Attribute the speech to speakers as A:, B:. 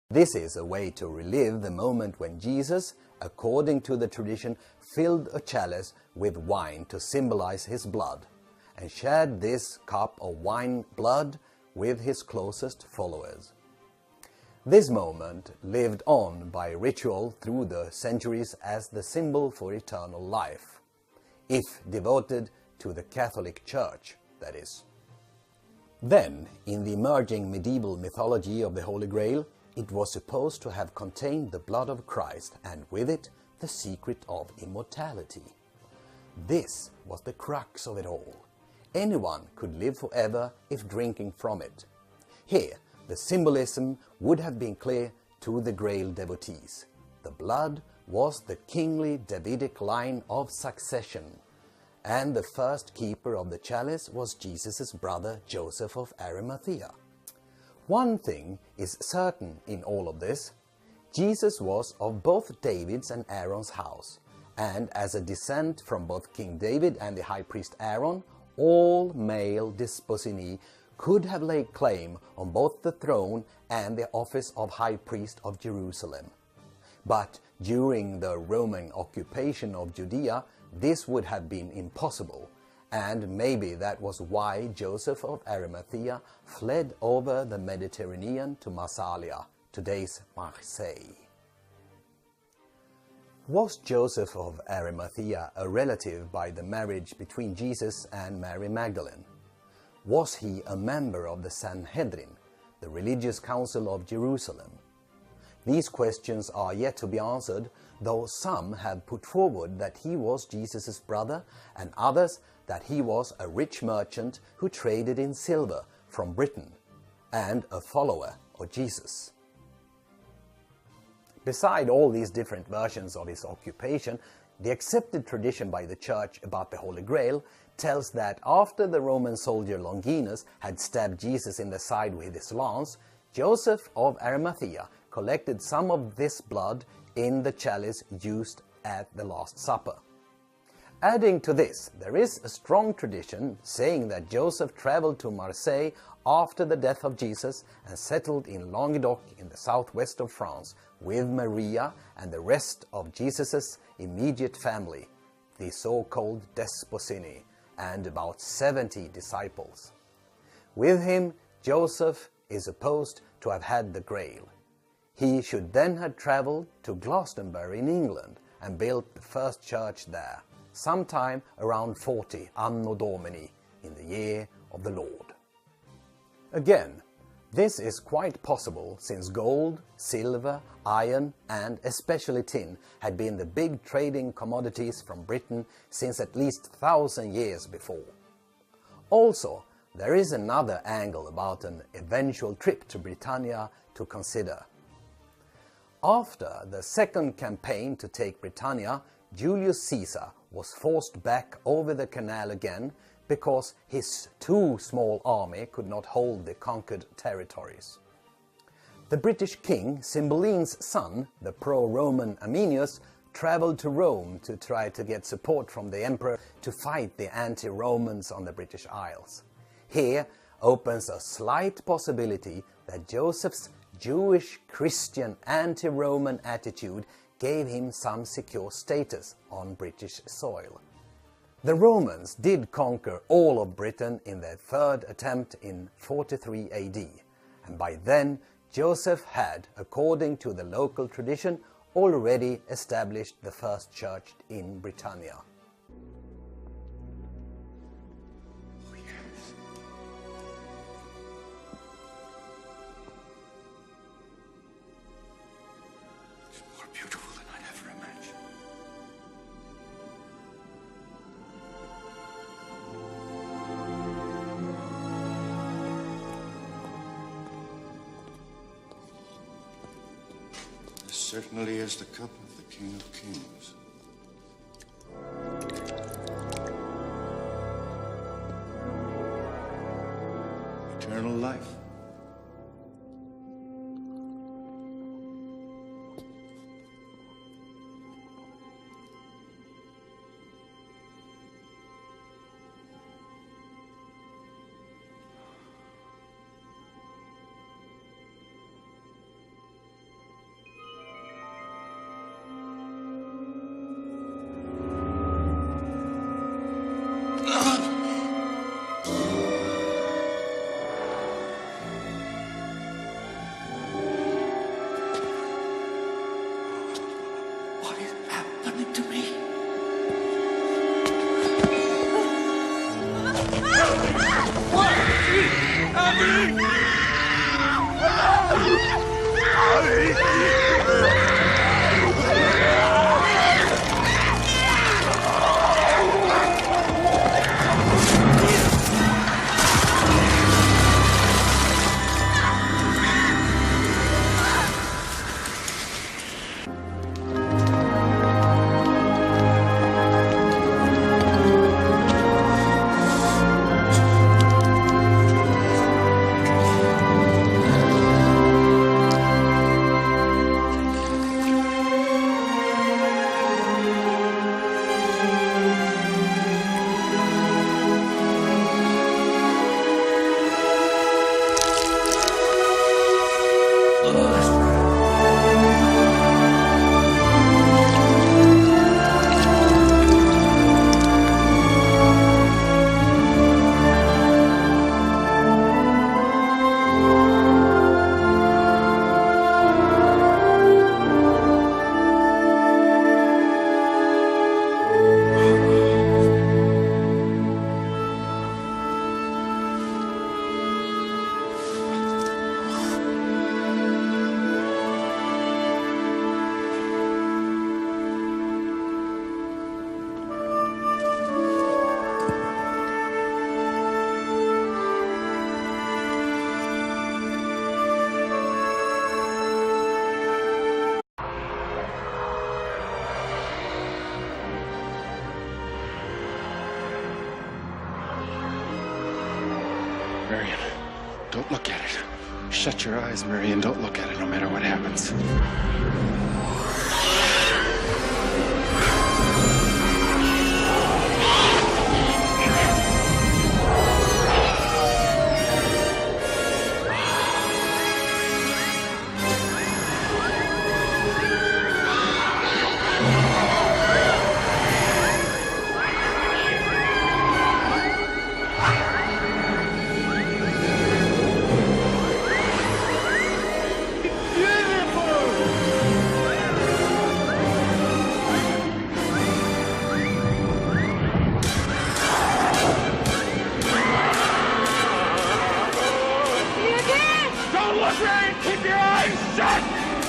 A: This is a way to relive the moment when Jesus, according to the tradition, filled a chalice with wine to symbolize his blood, and shared this cup of wine blood with his closest followers. This moment lived on by ritual through the centuries as the symbol for eternal life, if devoted to the Catholic Church, that is. Then, in the emerging medieval mythology of the Holy Grail, it was supposed to have contained the blood of Christ and with it the secret of immortality. This was the crux of it all. Anyone could live forever if drinking from it. Here, the symbolism would have been clear to the Grail devotees. The blood was the kingly Davidic line of succession, and the first keeper of the chalice was Jesus' brother Joseph of Arimathea. One thing is certain in all of this: Jesus was of both David's and Aaron's house, and as a descent from both King David and the high priest Aaron, all male desposini could have laid claim on both the throne and the office of high priest of Jerusalem. But during the Roman occupation of Judea, this would have been impossible, and maybe that was why Joseph of Arimathea fled over the Mediterranean to Massalia, today's Marseille. Was Joseph of Arimathea a relative by the marriage between Jesus and Mary Magdalene? Was he a member of the Sanhedrin, the religious council of Jerusalem? These questions are yet to be answered, though some have put forward that he was Jesus' brother, and others that he was a rich merchant who traded in silver from Britain, and a follower of Jesus. Beside all these different versions of his occupation, the accepted tradition by the Church about the Holy Grail tells that after the Roman soldier Longinus had stabbed Jesus in the side with his lance, Joseph of Arimathea collected some of this blood in the chalice used at the Last Supper. Adding to this, there is a strong tradition saying that Joseph traveled to Marseille after the death of Jesus and settled in Languedoc in the southwest of France with Maria and the rest of Jesus' immediate family, the so-called Desposini, and about 70 disciples. With him, Joseph is supposed to have had the Grail. He should then have traveled to Glastonbury in England and built the first church there, sometime around 40 Anno Domini, in the year of the Lord. Again, this is quite possible since gold, silver, iron and especially tin had been the big trading commodities from Britain since at least 1,000 years before. Also, there is another angle about an eventual trip to Britannia to consider. After the second campaign to take Britannia, Julius Caesar was forced back over the canal again because his too small army could not hold the conquered territories. The British king, Cymbeline's son, the pro-Roman Arminius, traveled to Rome to try to get support from the emperor to fight the anti-Romans on the British Isles. Here opens a slight possibility that Joseph's Jewish, Christian, anti-Roman attitude gave him some secure status on British soil. The Romans did conquer all of Britain in their third attempt in 43 AD, and by then Joseph had, according to the local tradition, already established the first church in Britannia.
B: Beautiful than I'd ever imagined. This certainly is the cup of the King of Kings. Eternal life.
C: Marion, don't look at it. Shut your eyes, Marion. Don't look at it no matter what happens. Don't look, Marion! Keep your eyes shut!